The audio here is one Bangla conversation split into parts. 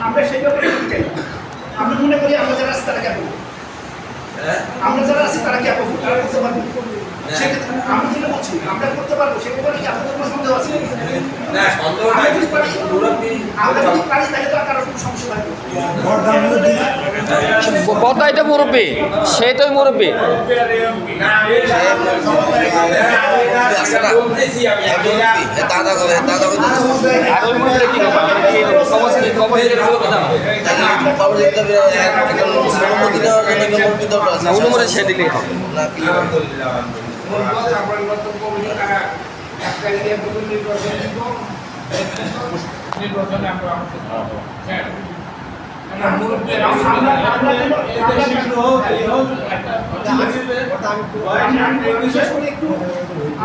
আমরা সেই ব্যাপারে চাই আমরা মনে করি আমরা যারা আছি তারা কে করবো আমরা যারা আছি তারা কে করবো তারা করতে পারবো সেক্ষেত্রে আমি যেটা বলছি আমরা করতে পারবো সে ব্যাপারে কি আপনাদের কোনো সন্দেহ আছে না সন্দেহ আমরা যদি পারি তাহলে তো আর কারোর কোনো সমস্যা থাকবে কথা এটা মুরব্বী সে তো মুরব্বী দাদা করে অনুমোদন সে দিলে নির্বাচনে আমরা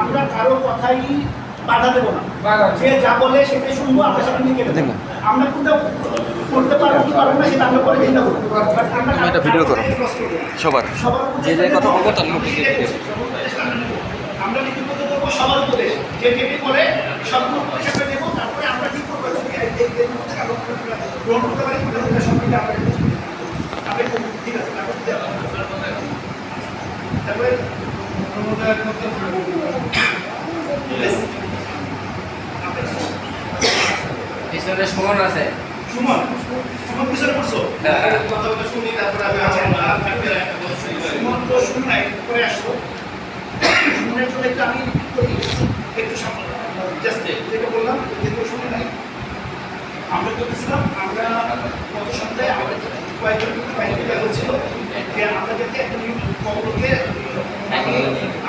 আমরা কারো কথাই বাধা দেবো না যে যা বলে সেটাই শুনবো আমরা সেটা নিয়ে কেটে দেবো আমরা কোনটা করতে পারবো কি পারবো না সেটা আমরা পরে চিন্তা করবো এটা ভিডিও করো সবার যে যে কথা বলবো তার মুখে আমরা লিখিত করবো সবার উপরে যে যেটি করে সবগুলো পরিষেবা দেবো তারপরে আমরা ঠিক করবো গ্রহণ করতে পারি সম্পর্কে আমরা ঠিক আছে তারপরে সুমন আছে সুমন পিছনে পড়ছো শুনি তারপরে সুমন তো শুনি নাই পরে আসবো সুমনের জন্য একটু আমি একটু সামনে জাস্ট যেটা বললাম যেটা শুনি নাই আমরা করতেছিলাম আমরা গত সপ্তাহে আমাদের কয়েকজন হচ্ছিল যে আমাদেরকে একটা পক্ষকে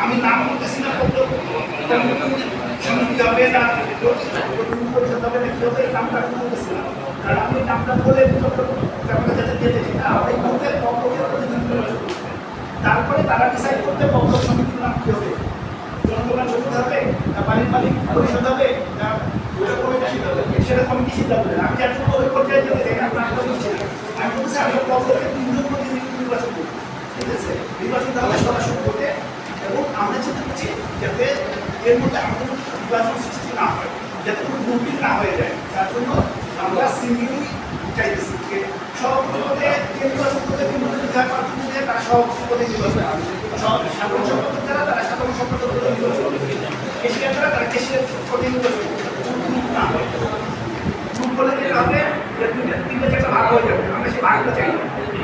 আমি নাম করতেছি না শুনতে হবে না হবে না কি হবে নামটা বলতেছি না কারণ আমি নামটা বলে আমরা যাতে দিয়েছি না ওই পক্ষের তারপরে তারা ডিসাইড করতে পক্ষ সমিতির নাম কি হবে জনগণনা করতে হবে না বাড়ির মালিক পরিষদ হবে না সেটা কমিটি সিদ্ধান্ত নেবে আমি একজন ওই পর্যায়ে যেতে চাই আমি বলছি আমি পক্ষকে তিনজন প্রতিনিধি নির্বাচন করবো ঠিক আছে নির্বাচন তাহলে সরাসরি করতে এবং আমরা চিন্তা করছি যাতে এর মধ্যে আমাদের নির্বাচন সৃষ্টি না হয় যাতে কোনো গ্রুপিং না হয়ে যায় তার জন্য আমরা সিঙ্গেলি চাইতেছি যে সভাপতি পদে যে নির্বাচন করতে প্রার্থী দিয়ে তারা সভাপতি পদে নির্বাচন সাধারণ সম্পাদক যারা তারা সাধারণ সম্পাদক পদে নির্বাচন কেশিয়ার যারা তারা কেশিয়ার পদে নির্বাচন গ্রুপ না হয় গ্রুপ বলে যেটা হবে যে তিনটা চারটা ভাগ হয়ে যাবে আমরা সেই ভাগটা চাই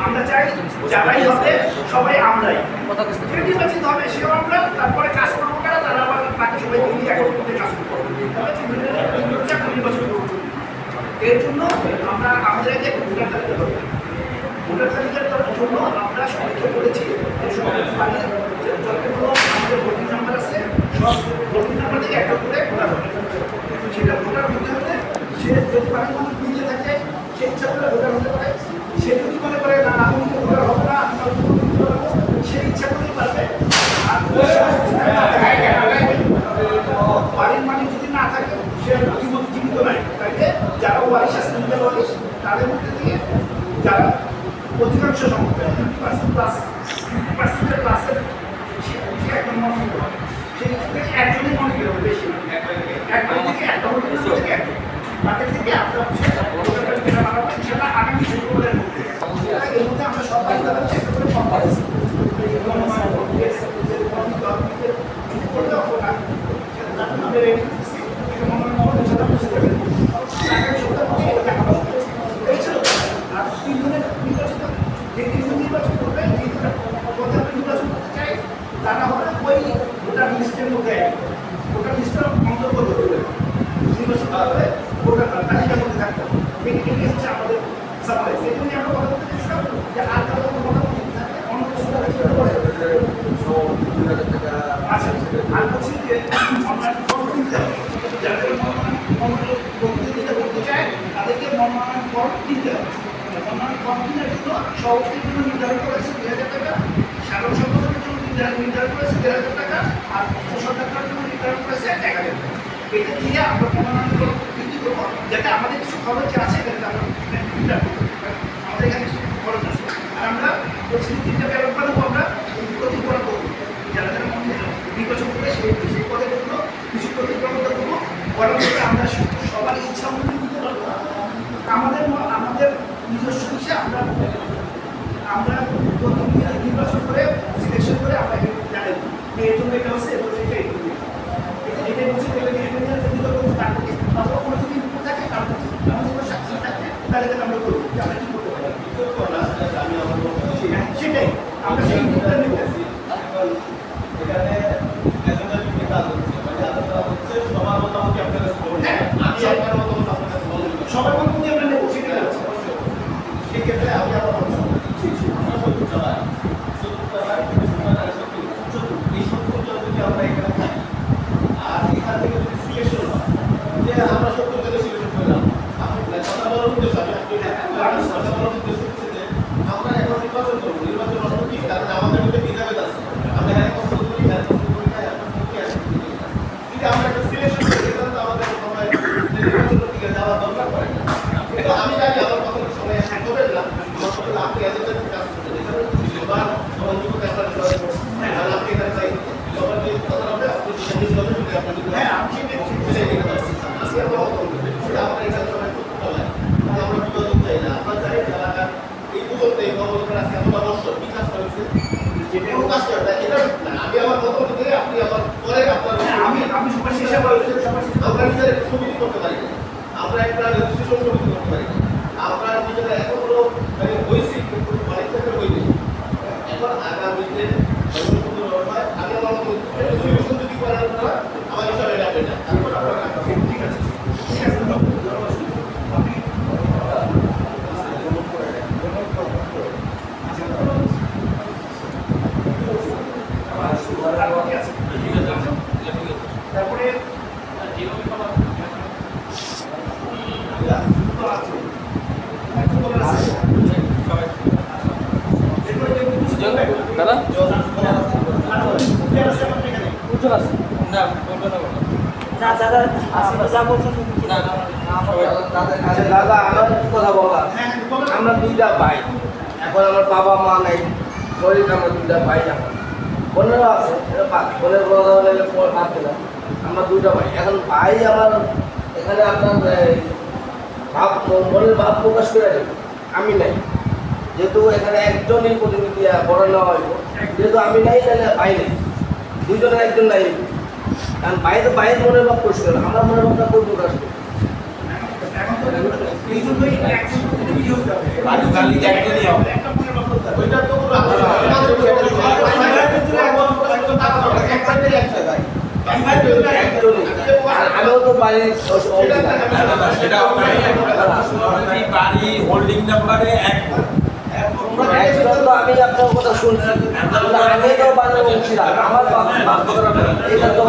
আমরা চাই যারাই হবে সবাই আমরাই যে নির্বাচিত হবে সেও আমরা তারপরে কাজ করবো কারা তারা আবার বাকি সবাই মিলে একত্রে কাজ করবো নির্বাচন করবো এর জন্য আমরা আমাদের একটা ভোটার তালিকা করবো ভোটার তালিকার জন্য আমরা সমীক্ষা করেছি যে সব বাড়ির যতগুলো আমাদের ভোটিং নাম্বার আছে সব ভোটিং নাম্বার থেকে একটা করে ভোটার হবে সেটা ভোটার হতে হলে সে যদি বাড়ির মানুষ নিচে থাকে সে ইচ্ছা করে ভোটার হতে পারে সে যদি মনে করে না আমি ভোটার হবো না সে ইচ্ছা করতেই পারবে আর বাড়ির মালিক যদি না থাকে সে জীবিত নাই তাইলে যারা ওয়ারিশ আছে ওয়ারিশ তাদের মধ্যে থেকে যারা অধিকাংশ সংখ্যা 50% ক্লাসের সে একজন মনোনীত হবে সেই ক্ষেত্রে একজনই মনোনীত হবে বেশি একজন থেকে একটা হতে থেকে একজন তাদের থেকে আমরা সেটা আগামী শুক্রবারের মধ্যে এর মধ্যে আমরা সবাই তারা চেষ্টা করে কম পাচ্ছি আমরা রেডি করতেছি মনোনয়ন সেটা বুঝতে পারবেন আগামী সপ্তাহের মধ্যে এটা দেখা পাবো এই ছিল আর তিনজনের নির্বাচিত যে তিনজন নির্বাচন করবে প্রধান নির্বাচন করতে চাই তারা হবে ওই ভোটার লিস্টের মধ্যে ভোটার লিস্টের অন্তর্গত করবে নির্বাচন করবে ভোটার তালিকার মধ্যে থাকবে এটি হচ্ছে আমাদের সাপ্লাই এই জন্য আমরা কথা বলতে চাইছিলাম যে আর কারো কোনো কথা থাকে অন্য কিছু আচ্ছা আর বলছি যে আমরা ফর্ম কিনতে হবে যাদের বক্তৃতা করতে চায় তাদেরকে মনোনয়ন ফর্ম কিনতে হবে মনোনয়ন ফর্ম কেনার জন্য সভাপতির জন্য নির্ধারণ করেছে ২০০০ টাকা সাধারণ সম্পাদকের জন্য নির্ধারণ করেছে ১,৫০০ টাকা আর কোষাধ্যক্ষের জন্য নির্ধারণ করেছে ১,০০০ টাকা এটা দিয়ে আমরা মনোনয়ন বৃদ্ধি করবো যাতে আমাদের কিছু খরচ আছে যাতে আমরা আমাদের এখানে কিছু খরচ আছে আর আমরা বলছি ৩টা ব্যালট বানাবো আমরা প্রতিক্রমণ করবো যারা যারা নির্বাচন করে সেই পদে করবো কিছু প্রতিক্রমণতা করবো বরং আমরা সবার ইচ্ছা অনুযায়ী দিতে পারবো আমাদের আমরা আমরা নির্বাচন করে সিলেকশন করে আমরা জানাই এই জন্য এটা হচ্ছে এবং এটা এটাই বলছি তারপর কোনো যদি ইনপুট থাকে কারণ আমাদের কোনো সাক্ষী থাকে তাহলে আমরা করবো যে আমরা কি করতে পারি সেটাই আমরা সেই ইনপুটটা নেব এখানে একজনের কাজ হচ্ছে মানে আলোচনা হচ্ছে সবার মতামত আপনারা সবার মতামত আমরা নেব সেটাই আছে সেক্ষেত্রে আমি আবার এই সত্তর জন যদি আমরা এখানে থাকি আর এখান থেকে যদি সিলেকশন হয় যে আমরা 70 জনের সিলেকশন করলাম কথা বলার উদ্দেশ্য আমি কথা বলার উদ্দেশ্য হচ্ছে যে আমরা এখন নির্বাচন করবো নির্বাচন অন্য কি কারণ আমাদের মধ্যে ভেদাভেদ আছে আমরা এখানে পছন্দ করি এখানে পছন্দ করি না এখন কি আছে যদি আমরা একটা সিলেকশন করি তাহলে তো আমাদের সময় নির্বাচন দিকে যাওয়া দরকার পড়ে না কিন্তু আমি জানি আমার কথা সময় করবেন না আমার কথা আপনি এজেন্টের কাজ করতে এখানে সবার সহযোগিতা আপনার আর আপনি এখানে চাই সবার যে কথা হবে আপনি সেটা হবে যদি আপনার হ্যাঁ আমি সেটাই আমরা এখানে সবাই করতে পারি আমরা বিভাজন চাই না আমরা চাই যারা এই মুহূর্তে গভর্নমেন্ট আজকে এতটা বছর কি কাজ করেছে কোনো কাজ করে না এটা না আমি আমার কথা বলতে গেলে আপনি আমার পরে আপনার আমি সবার শেষে বলছি আমরা নিজেরা একটা সমিতি করতে পারি না আমরা একটা রেজিস্ট্রেশন সমিতি করতে পারি না আমরা নিজেরা এখন হলো মানে হয়েছি কিন্তু অনেক ক্ষেত্রে হইনি এখন আগামীতে আমি আমার মতো সলিউশন যদি করার হয় আমার হিসাবে রাখবে না ঠিক আছে ঠিক আছে আপনি তারপরে দাদা উজ্জ্বল আছে না দাদা আপনি যা বলছেন আচ্ছা দাদা আমার একটু কথা বলা আমরা দুইটা ভাই এখন আমার বাবা মা নাই শরীর আমরা দুইটা ভাই না বোনেরও আছে বোনের বলা হলে বাদ দিলাম আমরা দুইটা ভাই এখন ভাই আমার এখানে আপনার ভাব মনের ভাব প্রকাশ করে দেবে আমি নাই যেহেতু এখানে একজনই প্রতিনিধি বড় নেওয়া হইব যেহেতু আমি নাই তাহলে ভাই নেই দুইজনের একজন নাই কারণ বাইরে বাইরের মনের ভাব প্রকাশ করে আমরা মনের ভাবটা কোন প্রকাশ করি এই জন্যই একজন প্রতিনিধি হতে হবে একটা মনে রাখতে হবে ওইটা তো আমিও তো বাড়ির বাড়ি হোল্ডিং নাম্বারে এক একজন তো আমি আপনার কথা শুনছি আমি তো বাড়ির বলছিলাম আমার এটা তো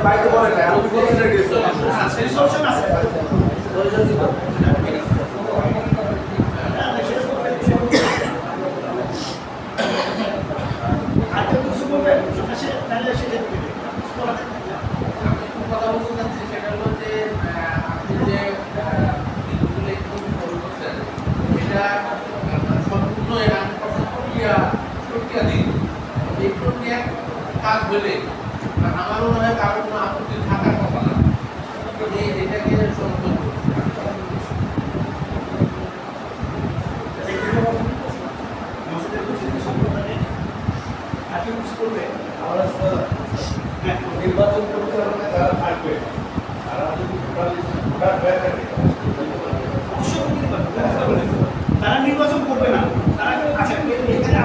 বাড়িতে বলে না সলিউশন আছে আজকে কিছু বলবেন তাহলে সেটা কথা বলতে চাচ্ছি সেটা হলো যে আপনি যে বিলগুলো শুরু করছেন এটা সম্পূর্ণ এর প্রক্রিয়াধীন এই প্রক্রিয়া কাজ হলে আমার মনে হয় কারো কোনো আপত্তি থাকার কথা না এটাকে সমর্থন নির্বাচন পরিচালনায় যারা থাকবে তারা যদি ভোটার হয়ে থাকে তারা নির্বাচন করবে না তারা আচ্ছা এখানে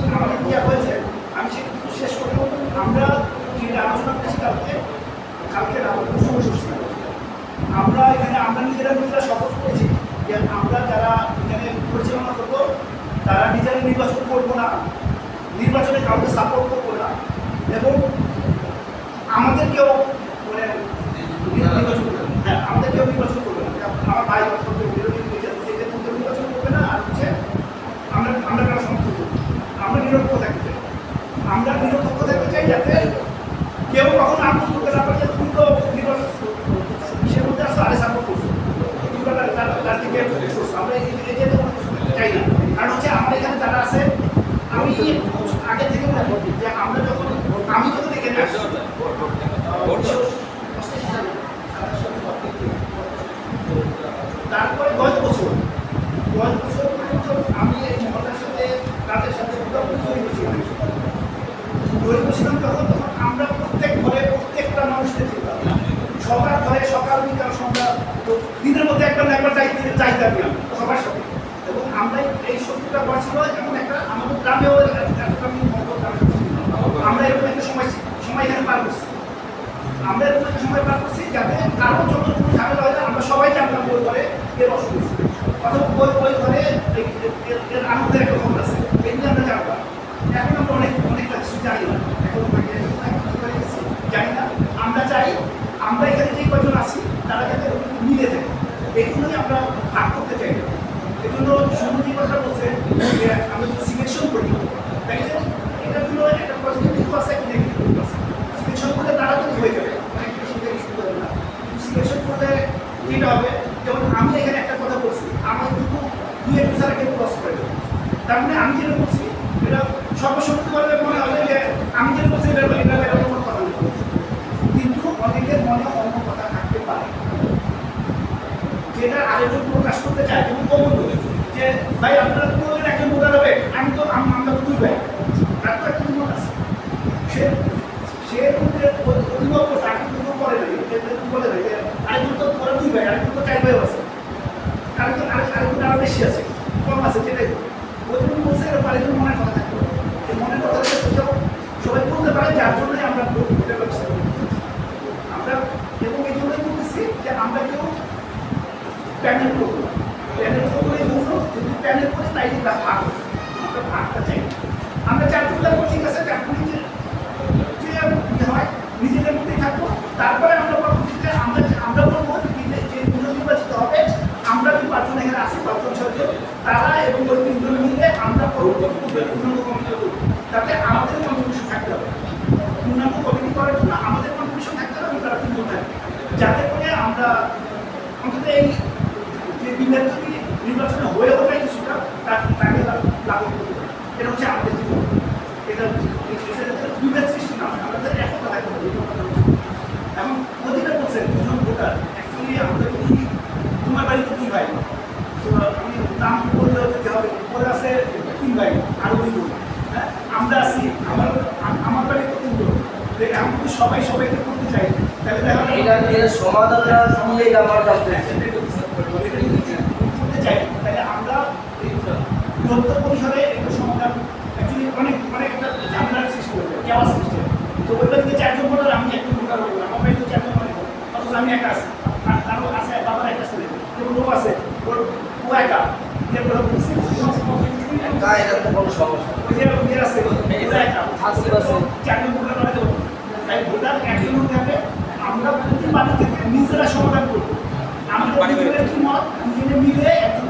আমাদের কি হয়েছে আমি সে শেষ করবো আমরা যেটা আলোচনা করেছি কালকে আমরা এখানে আমরা নিজেরা শপথ করেছি যে আমরা যারা এখানে পরিচালনা করবো তারা নিজেরা নির্বাচন করবো না নির্বাচনে কাউকে সাপোর্ট করবো না এবং আমাদেরকেও মানে নির্বাচন করবে হ্যাঁ আমাদেরকেও নির্বাচন করবে না আমার ভাই নির্বাচন করবে না আর হচ্ছে আমরা কারো সমর্থন করবো আমরা নিরপেক্ষ থাকতে চাই আমরা নিরপেক্ষ থাকতে চাই যাতে কেউ কখনো আগ্রহ করতে না পারে যে তুমি তো নির্বাচন সে মধ্যে আসলে আরে সাপোর্ট করছো তার থেকে আমরা এই যে চাই না কারণ হচ্ছে আমরা এখানে যারা আছে একটা ঘর ছিল, এমন একটা আমাদের গ্রামেও আমরা এরকম একটা সময় এখানে পার করছি। আমরা এরকম একটা সময় পার করছি যাতে কারো যত কোনো ঝামেলা হয় না, আমরা সবাই জানতাম ওই ঘরে এর অসুখ হয়েছে, অথবা ওই ঘরে এর আনন্দের একটা খবর আছে, এগুলো আমরা জানতাম। এখন আমরা অনেকটা কিছু জানি না, এখন জানি না। আমরা চাই আমরা এখানে যে কজন আছি তারা যাতে মিলে থাকে, এই জন্যই আমরা ভাগ করতে চাই না। এই জন্য সুমতি কথা বলছে যে আমরা যদি সিলেকশন করি, তাইলে এটার জন্য একটা পজিটিভ দিক আছে, একটা নেগেটিভ দিক আছে। সিলেকশন করলে তারা কিন্তু হয়ে যাবে, অনেক বেশি না। সিলেকশন করলে যেটা হবে, যেমন আমি এখানে একটা কথা বলছি, আমার কিন্তু 2-1 ছাড়া কেউ ক্রস করে দেবে। তার মানে আমি যেটা বলছি এটা সর্বসম্মতিভাবে মনে হবে যে আমি যেটা বলছি এটা কোনো কথা নেই, কিন্তু অনেকের মনে অন্য কথা থাকতে পারে, যেটা আরেকজন প্রকাশ করতে চায়। যেমন কমন বলে যে ভাই আপনারা তো বললেন একজন ভোটার হবে, আমরা তো 2 ভাই, তার তো একটা নিয়ম আছে। সে অভিযোগ করছে, আরেকজন করে নাই, বলে নাই আরেকজন তো ওরা 2 ভাই, আরেকজন তো 4 ভাইও আছে, আরেকজন আরো বেশি আছে, কম আছে, যেটাই ওইজন বলছে এরকম আরেকজন মনের কথা থাকবে, এই মনের কথা সবাই বলতে পারে, যার জন্যই আমরা ভোটের ব্যবস্থা করি আমরা। এবং এই জন্যই বলতেছি যে আমরা কেউ প্যানেল করবো না, প্যানেল করবো যদি প্যানেল করে তাই আমরা ভাগটা চাই। আমরা 4 করবো, ঠিক আছে, 4 যে হয় নিজেদের মধ্যেই থাকবো। তারপরে আমরা পরবর্তীতে আমরা বলবো যে পুনর্নির্বাচিত হবে, আমরা যে 5 জন এখানে আছি, 5 জন সরকার তারা এবং ওই 3 জন মিলে আমরা পূর্ণাঙ্গ কমিটি করবো, তাতে আমাদের কন্ট্রিবিউশন থাকতে হবে। পূর্ণাঙ্গ কমিটি করার জন্য আমাদের কন্ট্রিবিউশন থাকতে হবে, তারা 3 জন থাকবে, যাতে করে আমরা অন্তত এই যে বিদ্যার্থী নির্বাচনে হয়ে ওঠাই কিছুটা তাকে লাগু করতে পারে। এটা হচ্ছে আমাদের জীবন, এটা বিভেদ সৃষ্টি না হয়, আমাদের একতা থাকতে হবে। এবং মোদিটা বলছেন 2 জন ভোটার, অ্যাকচুয়ালি আমাদের কি তোমার বাড়িতে 2 ভাই, আমি নাম বললেও যেতে হবে, ওরা আছে 3 ভাই, আরো 2 জন, হ্যাঁ আমরা আছি, আমার বাড়িতে 3 জন, আমি যদি সবাইকে করতে চাই, তাহলে দেখা এটা সমাধানটা এটা আমার কাছে করতে চাই, তাহলে আমরা বৃহত্তর পরিসরে একটা সমাধান অ্যাকচুয়ালি অনেক একটা ঝামেলার সৃষ্টি হয়ে যায়, কেওয়ার সৃষ্টি হয়। তো ওই বাড়িতে 4 জন ভোটার, আমি 1 জন ভোটার বলবো, আমার বাড়িতে 4 জন ভোটার, অথচ আমি একা আছি, কারো আছে বাবার একটা ছেলে, যেমন লোক আছে ও একা, এটা তো কোনো সমস্যা ওই যে বিয়ের আছে একা 4 জন ভোটার বাড়াতে পারবো, তাই ভোটার একজন থাকবে। আমরা প্রতি বাড়ি থেকে নিজেরা সমাধান করবো, আমাদের নিজেদের কি মত নিজেদের মিলে একজন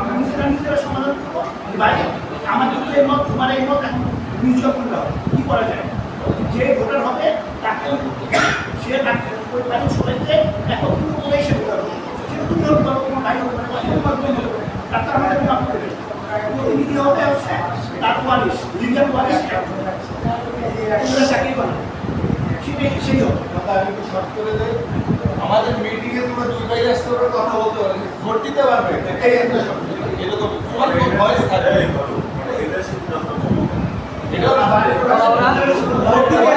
আমরা নিজেরা সমাধান করবো। ভাই আমার কিন্তু এই মত, তোমার এই মত, এখন মিউচুয়াল করতে হবে, কি করা যায়। যে ভোটার হবে তাকে সে ওই বাড়ির সবাইকে একত্রিত করে সে ভোটার হবে, সেটা তুমি হতে পারো, তোমার ভাই হতে পারে, তাতে আমাদের কোনো আপত্তি নেই। প্রতিনিধি হবে হচ্ছে তার ওয়ারিশ, লিগাল ওয়ারিশ, চাকরি করে সেই হবে। আমাদের মিটিংয়ে তোমরা 2 ভাই আসতে পারো, কথা বলতে পারবে, ভোট দিতে পারবে, এই একটা এরকম তোমার কোনো ভয়েস থাকে এটা ভোট দিতে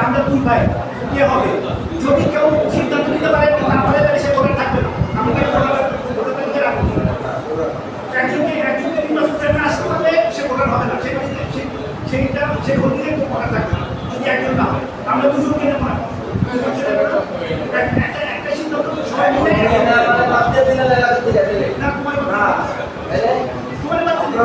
আমরা 2 ভাই কে হবে, যদি কেউ সিদ্ধান্ত নিতে পারে না পারে তাহলে সে ভোটার থাকবে না, আমাকে ভোটার তালিকা রাখবো। একজনকে নির্বাচন আসতে পারলে সে ভোটার হবে না, সেইটা সে ভোটে কেউ ভোটার থাকবে না, যদি একজন না হয়। আমরা 2 জনকে নেবো না, একটা সিদ্ধান্ত সবাই মিলে না তোমার সমাধান করতে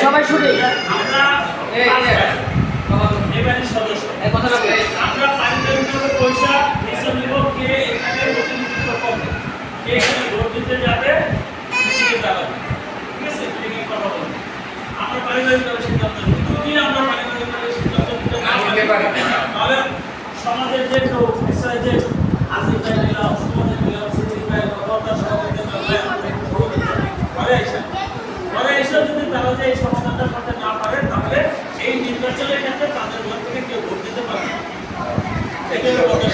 সবাই শুনে আমরা যে কেউ যে আসিফ ভাই নিলাম, সুমন নিলাম, সিদ্দিক ভাই, গভর্নর সভাপতি পরে এসে যদি তারা যে এই সমাধানটা করতে না পারে তাহলে এই নির্বাচনের ক্ষেত্রে তাদের ঘর থেকে কেউ ভোট দিতে পারে না। এটা হলো কথা।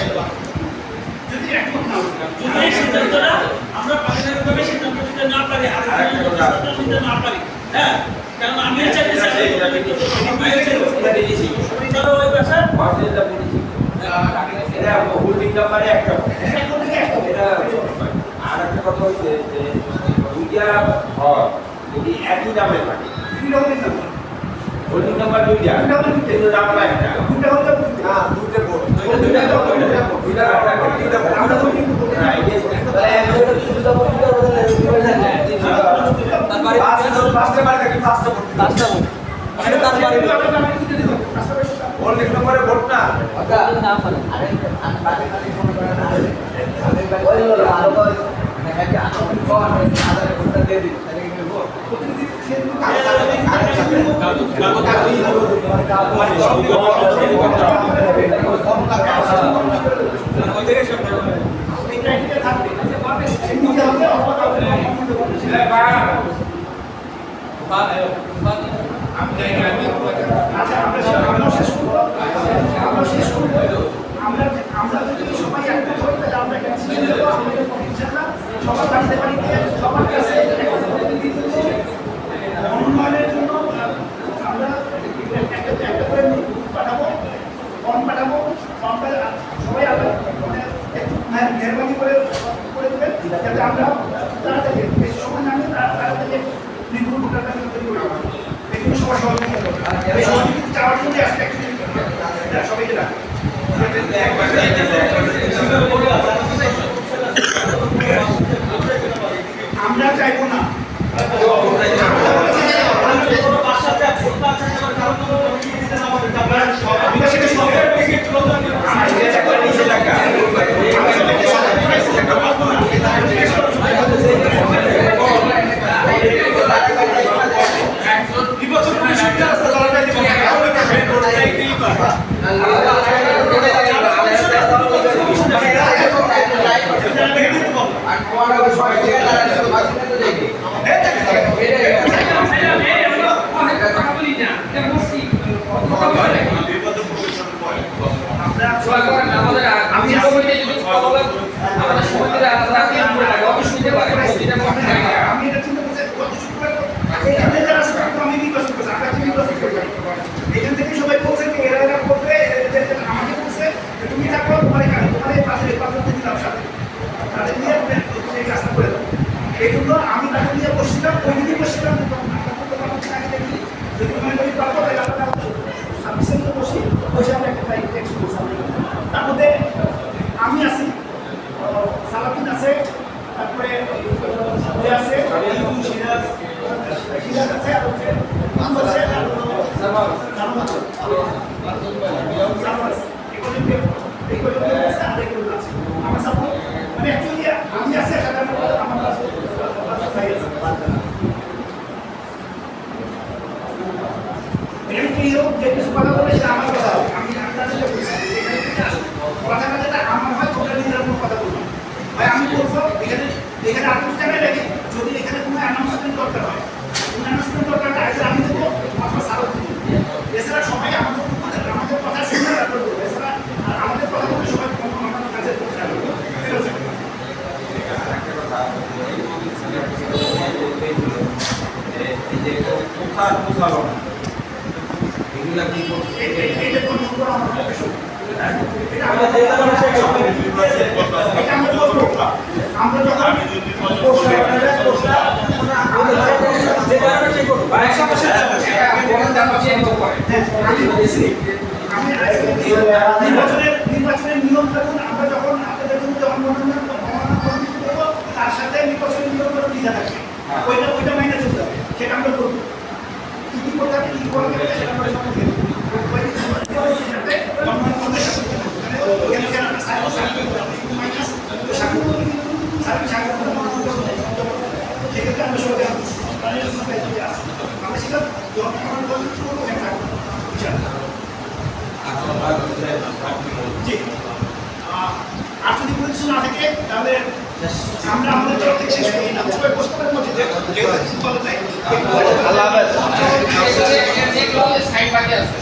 যদি একমত না হতে পারে, যদি এই সিদ্ধান্তটা আমরা পারিবারিকভাবে সিদ্ধান্ত নিতে না পারি, সিদ্ধান্ত নিতে না পারি, হ্যাঁ, কারণ আমিও চাইছি তারা ওই বাসায় এটা হোল্ডিং নাম্বারে একটা একমত থেকে একমত। এটা আর একটা কথা হচ্ছে যে দুইটা ঘর যদি একই নামে থাকে দুইটা হতে না, হোল্ডিং নাম্বার দুইটা কিন্তু নাম্বার একটা দুইটা হতে না দুইটা ভোট আমরা তো কিন্তু বলি না। তার বাড়ি পাঁচটা বাড়ি থাকি পাঁচটা ভোট পাঁচটা ভোট সেটা তার বাড়ি হোল্ডিং নম্বরে ভোট না না পারে আমরা যদি সবাই একমত হই তাহলে আমরা একটা decision নেবো, আমাদের ইনশাআল্লাহ সবার বাড়িতে বাড়িতে সবার কাছে উন্নয়নের জন্য আমরা একটা করে পাঠাবো, ফর্ম পাঠাবো, ফর্মটা সবাই মানে একটু মেহরবানি করে দেবেন যাতে আমরা তাড়াতাড়ি বেশি সময় না নিয়ে তাড়াতাড়ি নির্ভুল ভোটারটা তৈরি করে দেবো। এগুলো সবার সহযোগিতা করবে। এই সহযোগিতা চাওয়ার জন্য আসলে সবাইকে ডাক। আমরা চাইবো না আমি এটা চিন্তা করছি গত শুক্রবার এখানে যারা আছে তারা তো আমি নির্বাচন করছি, আমরা কি নির্বাচন করি? এখান থেকে সবাই বলছেন যে এরা করবে, আমাকে বলছে যে তুমি থাকো, তোমার এই পাশে দিলাম সাথে তাদের নিয়ে এই কাজটা করে দাও। এই জন্য আমি তাকে নিয়ে বসছিলাম, ওই দিনই বসছিলাম, যদি মনে করি পারবো তাহলে আমরা 26 বসি, বসে আমরা একটা টেক্সট করছি। তার মধ্যে আমি আছি, সালাউদ্দিন আছে, তারপরে আছে সিরাজ আছে, আর হচ্ছে আছে আমার সাপোর্ট মানে অ্যাকচুয়ালি আমি আছি আমার কাছে যে কিছু কথা বলে সেটা আমার কথা হবে, আমি তাদেরকে বলছি কথা যেটা আমার হয় তোমরা নিজেরা কোনো কথা বলবো ভাই, আমি বলবো এখানে আরো কিছু জায়গায় রেখে যদি এখানে কোনো অ্যানাউন্সমেন্ট দরকার হয়, কোনো অ্যানাউন্সমেন্ট দরকার হয় আগে আমি দেবো, আপনার সারা দিব। এছাড়া সবাই আমাদের কথা শুনে তারপরে বলবো, এছাড়া আমাদের কথা বলে সবাই আমাদের কাজের করতে হবে। এইটা কন্ট্রোল করা আমার প্রফেশন। আমরা যখন নির্বাচনের নিয়ম কানুন আমরা যখন আপনাদের জন্য যখন মনোনয়ন করবো তার সাথে নির্বাচনের নিয়ম কানুন লিখা থাকবে, ওইটা মাইনে চলতে হবে, সেটা আমরা করবো। কি কি করতে হবে, কি করা যাবে সেটা আমরা সবাই দেখবো। সেক্ষেত্রে আমরা সবাই আমরা সেটা জি শেষ করি আমরা সবাই বসতে পারি মসজিদে যেহেতু কিছু বলে নাই আল্লাহ হাফেজ সাইড বাকি আছে